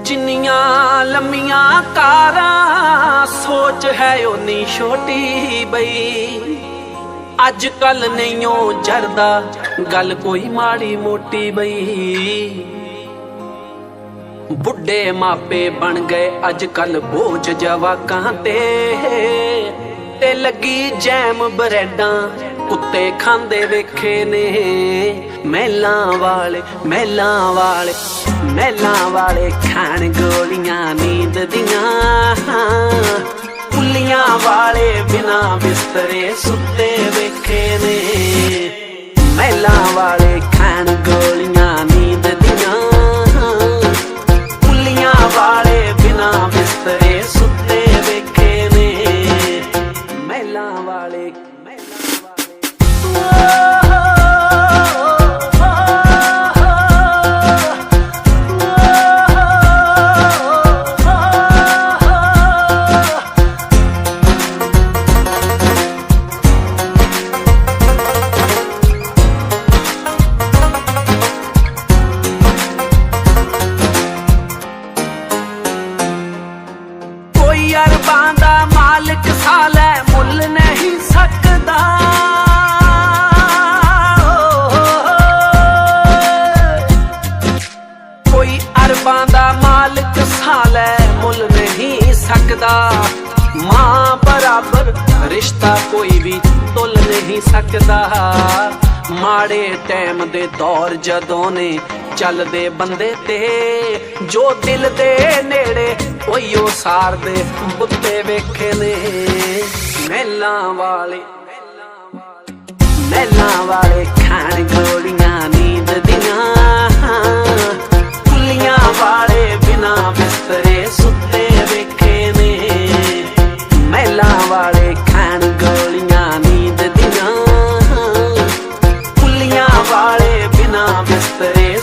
ਜਿੰਨੀਆਂ ਲੰਮੀਆਂ ਕਾਰਾਂ ਸੋਚ ਹੈ ਓਨੀ ਛੋਟੀ ਬਈ। ਅੱਜ ਕੱਲ ਨਹੀਂ ਓ ਜਰਦਾ ਗੱਲ ਕੋਈ ਮਾੜੀ ਮੋਟੀ ਬਈ। ਬੁੱਢੇ ਮਾਪੇ ਬਣ ਗਏ ਅੱਜ ਕੱਲ ਬੋਝ ਜਵਾਕਾਂ ਤੇ ਲੱਗੀ ਜੈਮ ਬਰੈਡਾਂ ਕੁੱਤੇ ਖਾਂਦੇ ਵੇਖੇ ਨੇ। ਮਹਿਲਾਂ ਵਾਲੇ ਖਾਣ ਗੋਲੀਆਂ ਨੀਂਦ ਦੀਆਂ। ਪੁੱਲੀਆਂ ਵਾਲੇ ਬਿਨਾ ਬਿਸਤਰੇ ਸੁੱਤੇ ਵੇਖੇ ਨੇ। ਮਹਿਲਾਂ ਵਾਲੇ ਖਾਣ ਗੋਲੀਆਂ ਨੀਂਦ ਦੀਆਂ। ਪੁੱਲੀਆਂ ਵਾਲੇ ਬਿਨਾ ਬਿਸਤਰੇ ਸੁੱਤੇ ਵੇਖੇ ਨੇ। ਮਹਿਲਾਂ ਵਾਲੇ ਅਰਬਾਂ ਦਾ ਮਾਲਕ ਸਾਲੇ ਮੁੱਲ ਨਹੀਂ ਸਕਦਾ। ਕੋਈ ਅਰਬਾਂ ਦਾ ਮਾਲਕ ਸਾਲੇ ਮੁੱਲ ਨਹੀਂ ਸਕਦਾ। ਮਾਂ ਬਰਾਬਰ ਰਿਸ਼ਤਾ ਕੋਈ ਵੀ ਤੁੱਲ ਨਹੀਂ ਸਕਦਾ। ਮਾੜੇ ਟਾਈਮ ਦੇ ਦੌਰ ਜਦੋਂ ਨੇ ਚੱਲਦੇ ਬੰਦੇ ਤੇ ਜੋ ਦਿਲ ਦੇ ਨੇੜੇ ਉਹੀਓ ਸਾਰਦੇ ਬੁੱਤੇ ਵੇਖੇ ਨੇ। ਮਹਿਲਾਂ ਵਾਲੇ ਖਾਣ ਗੋਲੀਆਂ ਨੀਂਦ ਦੀਆਂ। ਪੁੱਲੀਆਂ ਵਾਲੇ ਬਿਨਾ ਬਿਸਤਰੇ ਸੁੱਤੇ ਵੇਖੇ ਨੇ। ਮਹਿਲਾਂ ਵਾਲੇ ਖਾਣ ਗੋਲੀਆਂ ਨੀਂਦ ਦੀਆਂ। ਪੁੱਲੀਆਂ ਵਾਲੇ ਬਿਨਾ ਬਿਸਤਰੇ